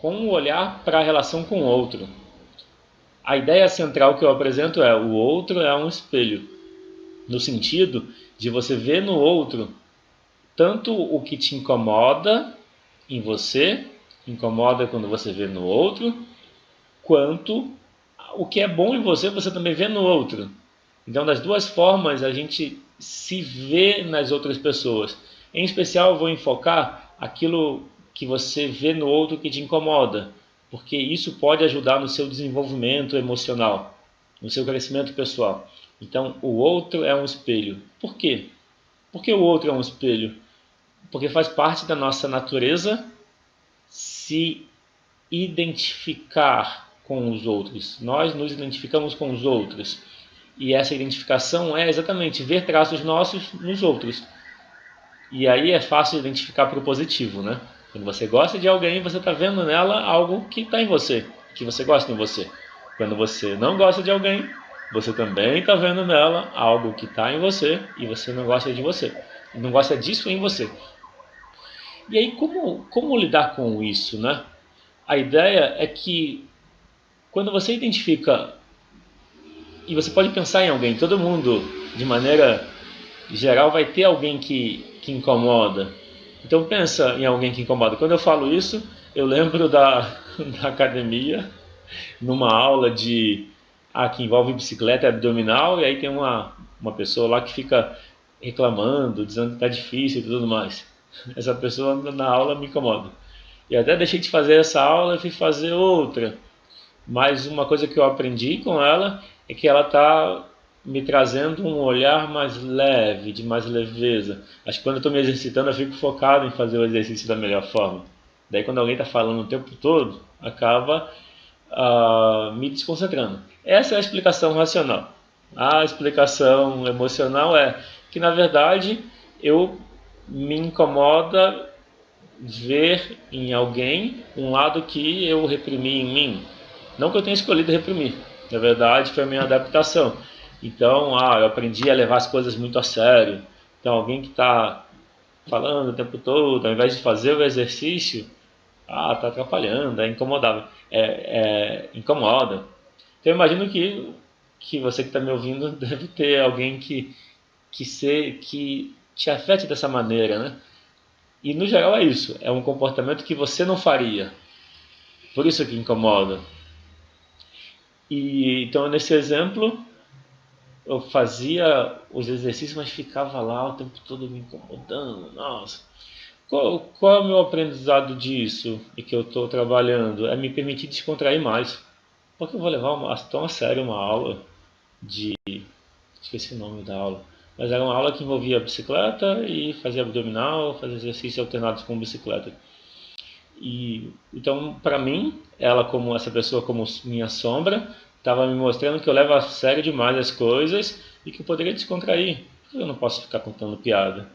com o olhar para a relação com o outro. A ideia central que eu apresento é: o outro é um espelho, no sentido de você ver no outro tanto o que te incomoda em você, incomoda quando você vê no outro, quanto o que é bom em você, você também vê no outro. Então, das duas formas, a gente se vê nas outras pessoas. Em especial, eu vou enfocar aquilo que você vê no outro que te incomoda, porque isso pode ajudar no seu desenvolvimento emocional, no seu crescimento pessoal. Então, o outro é um espelho. Por quê? Por que o outro é um espelho? Porque faz parte da nossa natureza se identificar com os outros. Nós nos identificamos com os outros. E essa identificação é exatamente ver traços nossos nos outros. E aí é fácil identificar para o positivo, né? Quando você gosta de alguém, você está vendo nela algo que está em você, que você gosta em você. Quando você não gosta de alguém, você também está vendo nela algo que está em você e você não gosta de você. Não gosta disso em você. E aí, como lidar com isso, né? A ideia é que quando você identifica, e você pode pensar em alguém, todo mundo, de maneira geral, vai ter alguém que incomoda. Então pensa em alguém que incomoda. Quando eu falo isso, eu lembro da academia, numa aula que envolve bicicleta e abdominal, e aí tem uma pessoa lá que fica reclamando, dizendo que está difícil e tudo mais. Essa pessoa na aula me incomoda. E até deixei de fazer essa aula e fui fazer outra. Mas uma coisa que eu aprendi com ela é que ela está me trazendo um olhar mais leve, de mais leveza. Acho que quando eu estou me exercitando, eu fico focado em fazer o exercício da melhor forma. Daí quando alguém está falando o tempo todo, acaba me desconcentrando. Essa é a explicação racional. A explicação emocional é que, na verdade, eu me incomoda ver em alguém um lado que eu reprimi em mim. Não que eu tenha escolhido reprimir, na verdade foi a minha adaptação. Então, eu aprendi a levar as coisas muito a sério. Então, alguém que está falando o tempo todo, ao invés de fazer o exercício, está atrapalhando, é incomodável, incomoda. Então, eu imagino que você que está me ouvindo deve ter alguém que te afete dessa maneira, né? E no geral é isso, é um comportamento que você não faria, por isso que incomoda. E então nesse exemplo eu fazia os exercícios, mas ficava lá o tempo todo me incomodando. Nossa, qual é o meu aprendizado disso e que eu estou trabalhando? É me permitir descontrair mais, porque eu vou levar tão a sério uma aula de, esqueci o nome da aula, mas era uma aula que envolvia bicicleta e fazia abdominal, fazia exercícios alternados com bicicleta. E então, para mim, ela como essa pessoa como minha sombra, estava me mostrando que eu levo a sério demais as coisas e que eu poderia descontrair. Por que eu não posso ficar contando piada?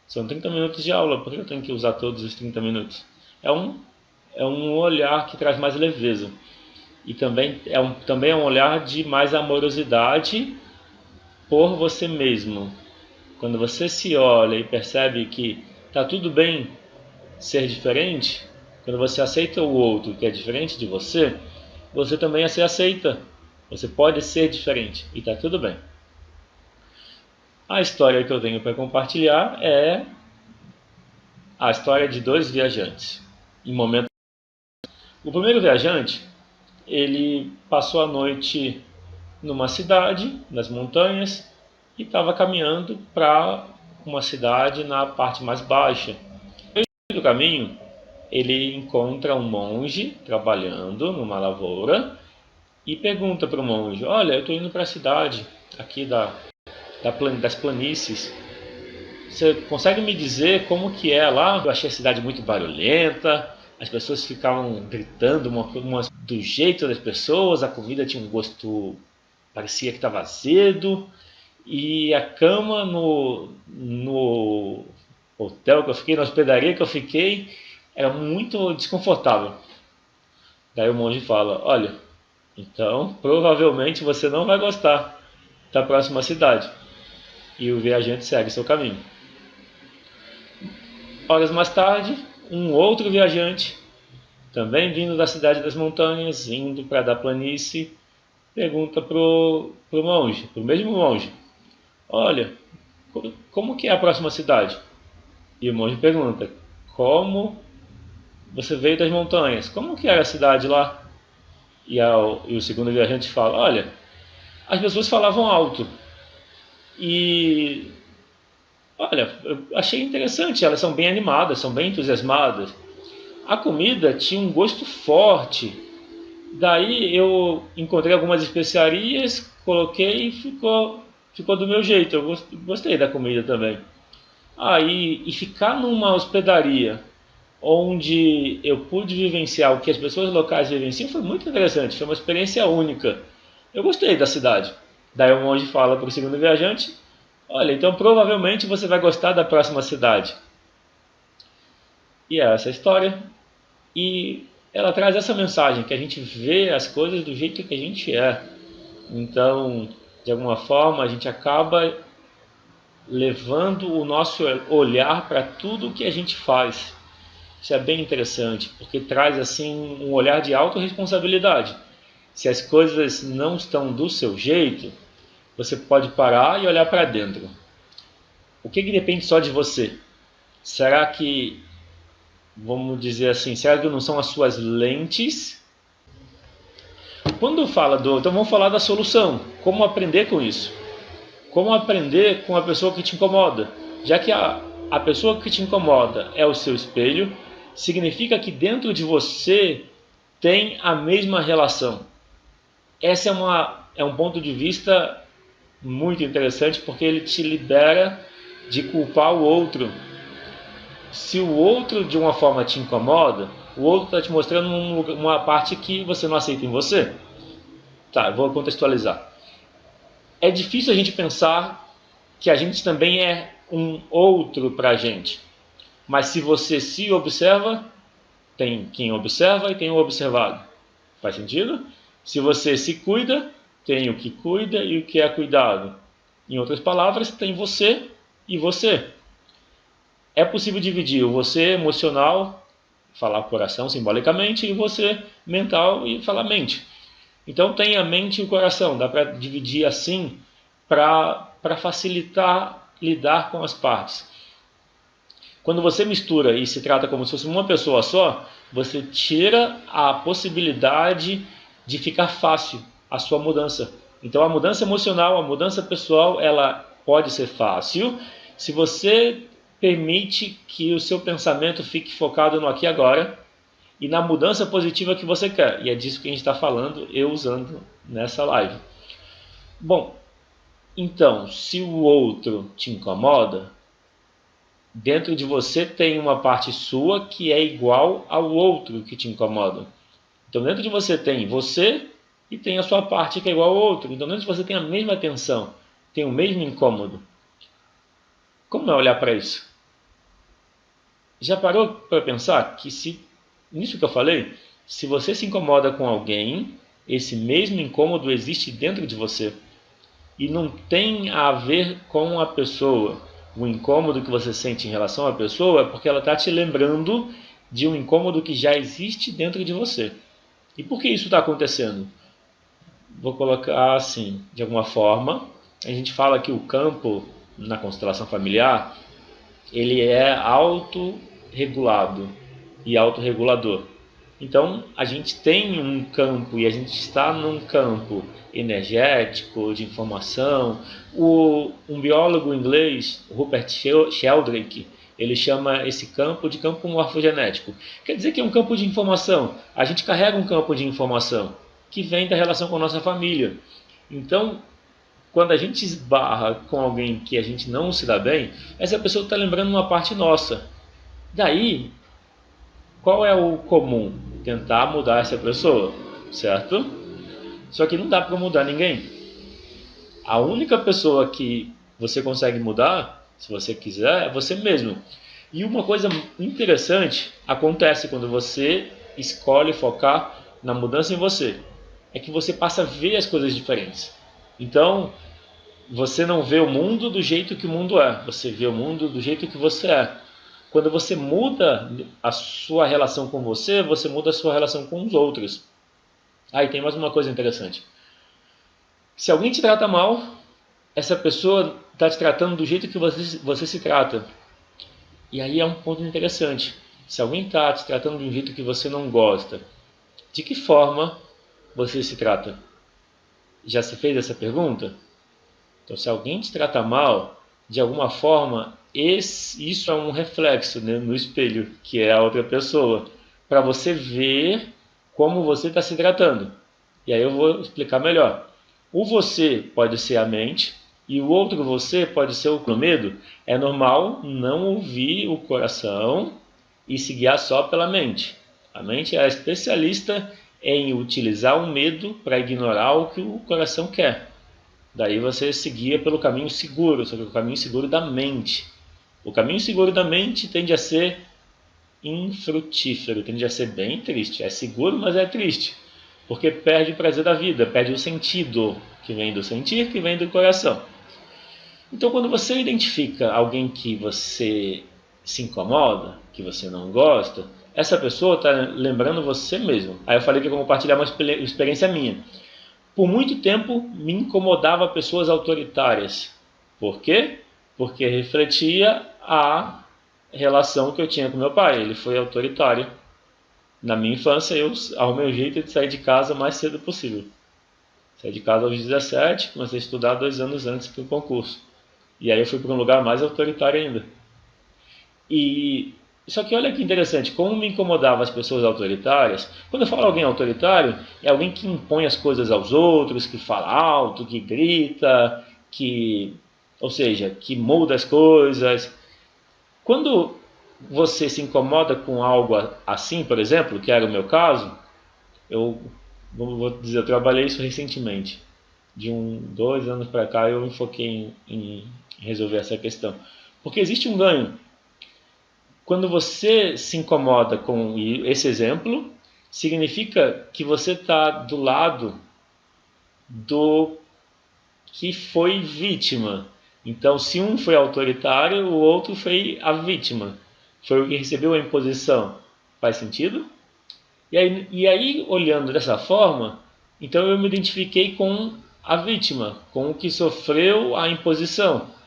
São 30 minutos de aula, por que eu tenho que usar todos os 30 minutos? É um olhar que traz mais leveza. E também é um olhar de mais amorosidade por você mesmo. Quando você se olha e percebe que está tudo bem ser diferente, quando você aceita o outro que é diferente de você, você também se aceita. Você pode ser diferente e está tudo bem. A história que eu tenho para compartilhar é a história de dois viajantes. O primeiro viajante, ele passou a noite numa cidade, nas montanhas, e estava caminhando para uma cidade na parte mais baixa. No meio do caminho, ele encontra um monge trabalhando numa lavoura e pergunta para o monge: olha, eu estou indo para a cidade aqui das planícies. Você consegue me dizer como que é lá? Eu achei a cidade muito barulhenta, as pessoas ficavam gritando do jeito das pessoas, a comida tinha um gosto, parecia que estava azedo, e a cama no hotel que eu fiquei, na hospedaria que eu fiquei, era muito desconfortável. Daí o monge fala: olha, então provavelmente você não vai gostar da próxima cidade. E o viajante segue seu caminho. Horas mais tarde, um outro viajante também vindo da cidade das montanhas, indo para da planície, pergunta pro monge, pro mesmo monge: olha, como que é a próxima cidade? E o monge pergunta: como você veio das montanhas? Como que era a cidade lá? E o segundo viajante fala: olha, as pessoas falavam alto. E olha, eu achei interessante, elas são bem animadas, são bem entusiasmadas. A comida tinha um gosto forte. Daí eu encontrei algumas especiarias, coloquei e ficou do meu jeito. Eu gostei da comida também. Aí, e ficar numa hospedaria onde eu pude vivenciar o que as pessoas locais vivenciam foi muito interessante, foi uma experiência única. Eu gostei da cidade. Daí o monge fala para o segundo viajante: olha, então provavelmente você vai gostar da próxima cidade. E é essa a história. E ela traz essa mensagem, que a gente vê as coisas do jeito que a gente é. Então, de alguma forma, a gente acaba levando o nosso olhar para tudo que a gente faz. Isso é bem interessante, porque traz assim um olhar de autorresponsabilidade. Se as coisas não estão do seu jeito, você pode parar e olhar para dentro. O que depende só de você? Será que, vamos dizer assim, será que não são as suas lentes? Quando fala então vamos falar da solução. Como aprender com isso? Como aprender com a pessoa que te incomoda? Já que a pessoa que te incomoda é o seu espelho, significa que dentro de você tem a mesma relação. Esse é um ponto de vista muito interessante, porque ele te libera de culpar o outro. Se o outro de uma forma te incomoda, o outro está te mostrando uma parte que você não aceita em você. Tá, vou contextualizar. É difícil a gente pensar que a gente também é um outro para a gente. Mas se você se observa, tem quem observa e tem o observado. Faz sentido? Se você se cuida, tem o que cuida e o que é cuidado. Em outras palavras, tem você e você. É possível dividir o você emocional, falar coração simbolicamente, e o você mental e falar mente. Então tem a mente e o coração, dá para dividir assim para facilitar lidar com as partes. Quando você mistura e se trata como se fosse uma pessoa só, você tira a possibilidade de ficar fácil a sua mudança. Então a mudança emocional, a mudança pessoal, ela pode ser fácil se você permite que o seu pensamento fique focado no aqui e agora e na mudança positiva que você quer. E é disso que a gente está falando, eu usando nessa live. Bom, então, se o outro te incomoda, dentro de você tem uma parte sua que é igual ao outro que te incomoda. Então dentro de você tem você e tem a sua parte que é igual ao outro. Então dentro de você tem a mesma tensão, tem o mesmo incômodo. Como é olhar para isso? Já parou para pensar que nisso que eu falei, se você se incomoda com alguém, esse mesmo incômodo existe dentro de você. E não tem a ver com a pessoa. O incômodo que você sente em relação à pessoa é porque ela está te lembrando de um incômodo que já existe dentro de você. E por que isso está acontecendo? Vou colocar assim, de alguma forma, a gente fala que o campo na constelação familiar, ele é autorregulado e autorregulador. Então a gente tem um campo e a gente está num campo energético, de informação. Um biólogo inglês, Rupert Sheldrake, ele chama esse campo de campo morfogenético. Quer dizer que é um campo de informação. A gente carrega um campo de informação que vem da relação com a nossa família. Então, quando a gente esbarra com alguém que a gente não se dá bem, essa pessoa está lembrando uma parte nossa. Daí, qual é o comum? Tentar mudar essa pessoa, certo? Só que não dá para mudar ninguém. A única pessoa que você consegue mudar, se você quiser, é você mesmo. E uma coisa interessante acontece quando você escolhe focar na mudança em você. É que você passa a ver as coisas diferentes. Então, você não vê o mundo do jeito que o mundo é. Você vê o mundo do jeito que você é. quando você muda a sua relação com você, você muda a sua relação com os outros. Aí tem mais uma coisa interessante. Se alguém te trata mal, essa pessoa está te tratando do jeito que você se trata. E aí é um ponto interessante. Se alguém está te tratando de um jeito que você não gosta, de que forma você se trata? Já se fez essa pergunta? Então, se alguém te trata mal, de alguma forma, isso é um reflexo, né, no espelho, que é a outra pessoa, para você ver como você está se tratando. E aí eu vou explicar melhor. O você pode ser a mente e o outro você pode ser o medo. É normal não ouvir o coração e se guiar só pela mente. A mente é a especialista em utilizar o medo para ignorar o que o coração quer. Daí você se guia pelo caminho seguro, só que o caminho seguro da mente. O caminho seguro da mente tende a ser infrutífero, tende a ser bem triste. É seguro, mas é triste, porque perde o prazer da vida, perde o sentido, que vem do sentir, que vem do coração. Então, quando você identifica alguém que você se incomoda, que você não gosta, essa pessoa está lembrando você mesmo. Aí eu falei que eu vou compartilhar uma experiência minha. Por muito tempo me incomodava pessoas autoritárias. Por quê? Porque refletia a relação que eu tinha com meu pai. Ele foi autoritário. Na minha infância, eu arrumei um jeito de sair de casa o mais cedo possível. Saí de casa aos 17, comecei a estudar 2 anos antes para o concurso. E aí eu fui para um lugar mais autoritário ainda. Só que olha que interessante, como me incomodava as pessoas autoritárias. Quando eu falo alguém autoritário, é alguém que impõe as coisas aos outros, que fala alto, que grita, ou seja, que muda as coisas. Quando você se incomoda com algo assim, por exemplo, que era o meu caso, eu trabalhei isso recentemente. De 2 anos para cá eu me foquei em resolver essa questão. Porque existe um ganho. Quando você se incomoda com esse exemplo, significa que você está do lado do que foi vítima. Então, se um foi autoritário, o outro foi a vítima. Foi o que recebeu a imposição. Faz sentido? E aí, olhando dessa forma, então eu me identifiquei com a vítima, com o que sofreu a imposição.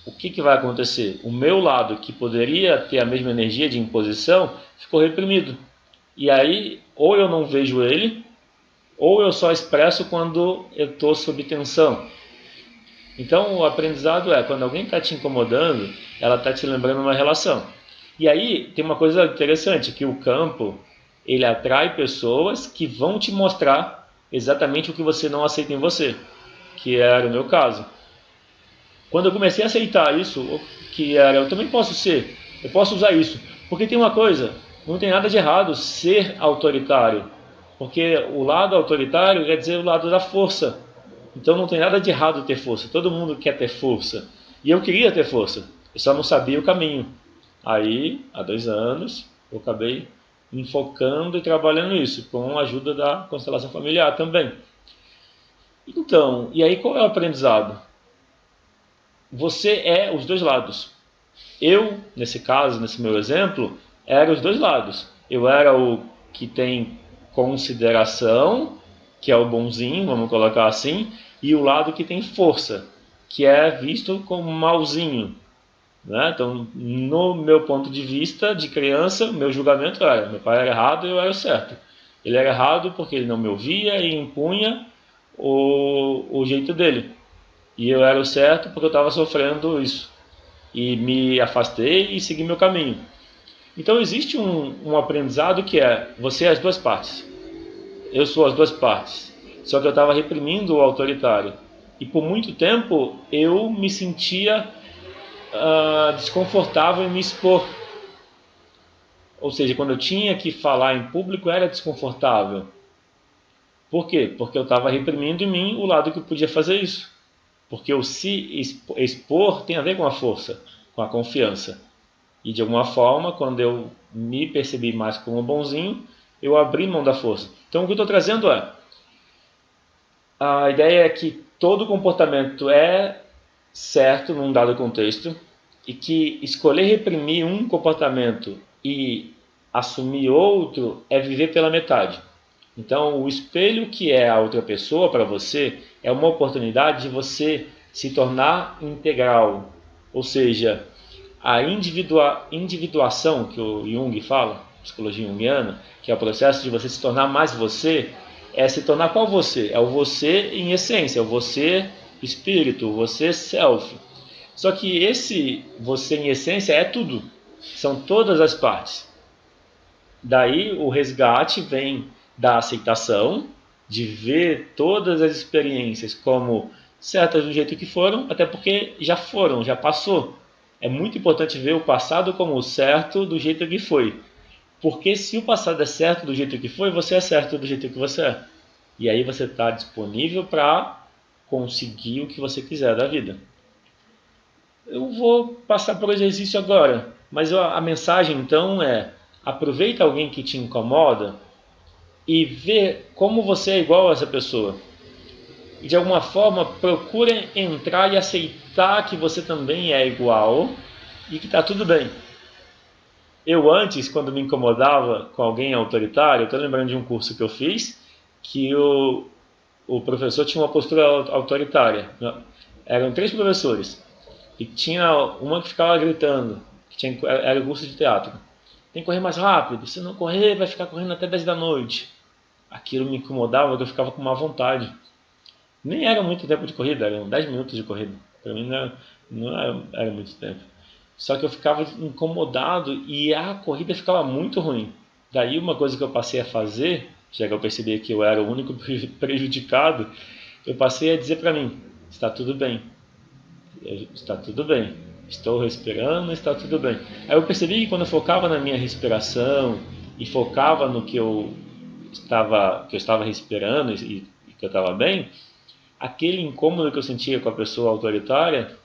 O que vai acontecer? O meu lado, que poderia ter a mesma energia de imposição, ficou reprimido. E aí, ou eu não vejo ele, ou eu só expresso quando eu estou sob tensão. Então, o aprendizado é, quando alguém está te incomodando, ela está te lembrando uma relação. E aí, tem uma coisa interessante, que o campo, ele atrai pessoas que vão te mostrar exatamente o que você não aceita em você, que era o meu caso. Quando eu comecei a aceitar isso, que era, eu também posso ser, eu posso usar isso. Porque tem uma coisa, não tem nada de errado ser autoritário. Porque o lado autoritário quer dizer o lado da força. Então não tem nada de errado ter força. Todo mundo quer ter força. E eu queria ter força, eu só não sabia o caminho. Aí, há 2 anos, eu acabei me focando e trabalhando isso, com a ajuda da constelação familiar também. Então, e aí qual é o aprendizado? Você é os dois lados. Eu, nesse caso, nesse meu exemplo, era os dois lados. Eu era o que tem consideração, que é o bonzinho, vamos colocar assim, e o lado que tem força, que é visto como malzinho. Né? Então, no meu ponto de vista de criança, meu julgamento era: meu pai era errado e eu era certo. Ele era errado porque ele não me ouvia e impunha o jeito dele. E eu era o certo porque eu estava sofrendo isso. E me afastei e segui meu caminho. Então existe um aprendizado que é: você é as duas partes. Eu sou as duas partes. Só que eu estava reprimindo o autoritário. E por muito tempo eu me sentia desconfortável em me expor. Ou seja, quando eu tinha que falar em público era desconfortável. Por quê? Porque eu estava reprimindo em mim o lado que eu podia fazer isso. Porque o se expor tem a ver com a força, com a confiança. E de alguma forma, quando eu me percebi mais como bonzinho, eu abri mão da força. Então o que eu estou trazendo é: a ideia é que todo comportamento é certo num dado contexto, e que escolher reprimir um comportamento e assumir outro é viver pela metade. Então, o espelho que é a outra pessoa para você é uma oportunidade de você se tornar integral, ou seja, a individuação que o Jung fala, psicologia junguiana, que é o processo de você se tornar mais você, é se tornar qual você? É o você em essência, é o você espírito, o você self. Só que esse você em essência é tudo, são todas as partes. Daí o resgate vem da aceitação, de ver todas as experiências como certas do jeito que foram, até porque já foram, já passou. É muito importante ver o passado como certo do jeito que foi. Porque se o passado é certo do jeito que foi, você é certo do jeito que você é. E aí você está disponível para conseguir o que você quiser da vida. Eu vou passar por exercício agora, mas a mensagem então é: aproveita alguém que te incomoda e vê como você é igual a essa pessoa. E de alguma forma procure entrar e aceitar que você também é igual e que está tudo bem. Eu antes, quando me incomodava com alguém autoritário, estou lembrando de um curso que eu fiz, que o professor tinha uma postura autoritária. Eram 3 professores. E tinha uma que ficava gritando, era curso de teatro. Tem que correr mais rápido, se não correr vai ficar correndo até 10 da noite. Aquilo me incomodava, eu ficava com má vontade. Nem era muito tempo de corrida, eram 10 minutos de corrida. Para mim não era muito tempo. Só que eu ficava incomodado e a corrida ficava muito ruim. Daí uma coisa que eu passei a fazer, já que eu percebi que eu era o único prejudicado, eu passei a dizer para mim: está tudo bem, está tudo bem, estou respirando, está tudo bem. Aí eu percebi que quando eu focava na minha respiração e focava no que eu estava respirando e que eu estava bem, aquele incômodo que eu sentia com a pessoa autoritária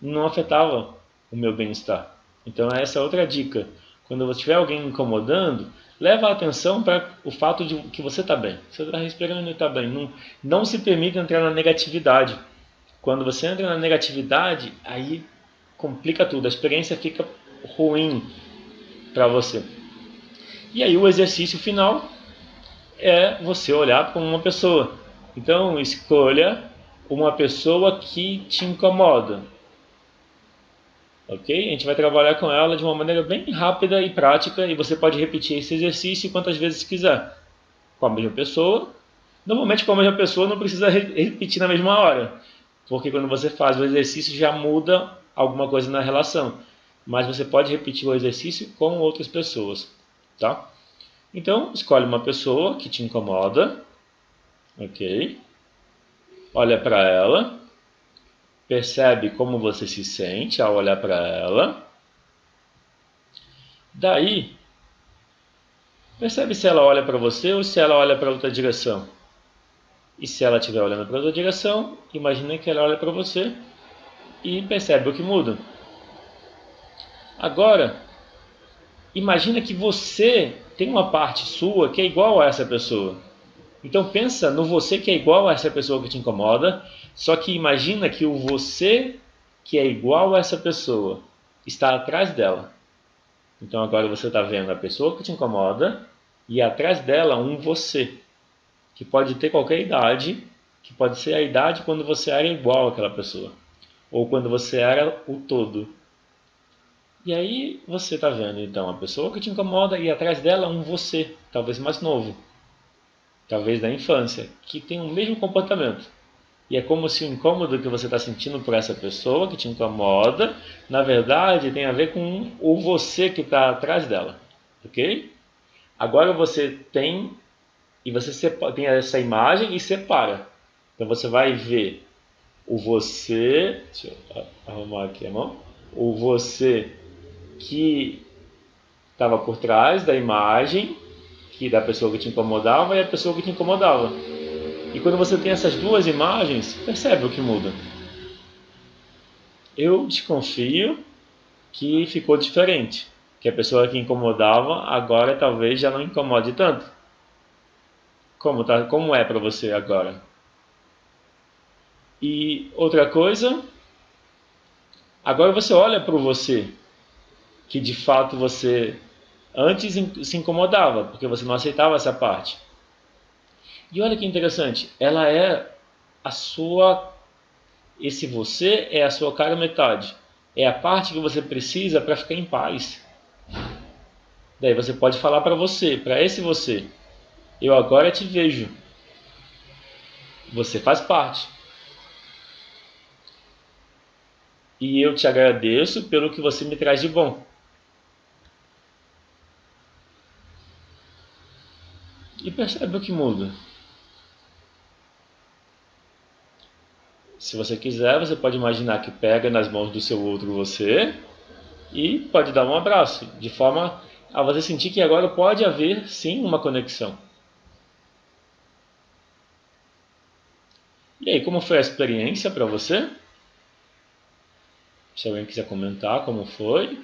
não afetava o meu bem-estar. Então essa é outra dica. Quando você tiver alguém incomodando, leva a atenção para o fato de que você está bem. Você está respirando e está bem. Não se permita entrar na negatividade. Quando você entra na negatividade, aí complica tudo. A experiência fica ruim para você. E aí o exercício final é você olhar para uma pessoa. Então escolha uma pessoa que te incomoda. Ok? A gente vai trabalhar com ela de uma maneira bem rápida e prática e você pode repetir esse exercício quantas vezes quiser. Com a mesma pessoa. Normalmente com a mesma pessoa não precisa repetir na mesma hora. Porque quando você faz o exercício já muda alguma coisa na relação. Mas você pode repetir o exercício com outras pessoas. Tá? Então, escolhe uma pessoa que te incomoda. Ok? Olha para ela. Percebe como você se sente ao olhar para ela. Daí, percebe se ela olha para você ou se ela olha para outra direção. E se ela estiver olhando para outra direção, imagine que ela olha para você e percebe o que muda. Agora, imagina que você tem uma parte sua que é igual a essa pessoa. Então pensa no você que é igual a essa pessoa que te incomoda, só que imagina que o você que é igual a essa pessoa está atrás dela. Então agora você está vendo a pessoa que te incomoda e atrás dela um você, que pode ter qualquer idade, que pode ser a idade quando você era igual àquela pessoa, ou quando você era o todo. E aí você está vendo então a pessoa que te incomoda e atrás dela um você, talvez mais novo, talvez da infância, que tem o mesmo comportamento. E é como se o incômodo que você está sentindo por essa pessoa que te incomoda, na verdade, tem a ver com o você que está atrás dela. Ok? Agora você tem tem essa imagem e separa. Então você vai ver o você, deixa eu arrumar aqui a mão, o você que estava por trás da imagem que da pessoa que te incomodava e a pessoa que te incomodava. E quando você tem essas duas imagens, percebe o que muda. Eu desconfio que ficou diferente, que a pessoa que incomodava agora talvez já não incomode tanto. Como é para você agora? E outra coisa, Agora você olha para você, que de fato você antes se incomodava, porque você não aceitava essa parte. E olha que interessante, ela é a sua, esse você é a sua cara metade. É a parte que você precisa para ficar em paz. Daí você pode falar para você, para esse você, eu agora te vejo. Você faz parte. E eu te agradeço pelo que você me traz de bom. E percebe o que muda. Se você quiser, você pode imaginar que pega nas mãos do seu outro você e pode dar um abraço, de forma a você sentir que agora pode haver sim uma conexão. E aí, como foi a experiência para você? Se alguém quiser comentar como foi,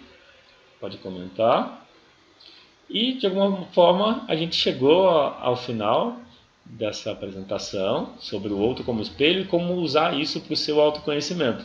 pode comentar. E de alguma forma a gente chegou ao final dessa apresentação sobre o outro como espelho e como usar isso para o seu autoconhecimento.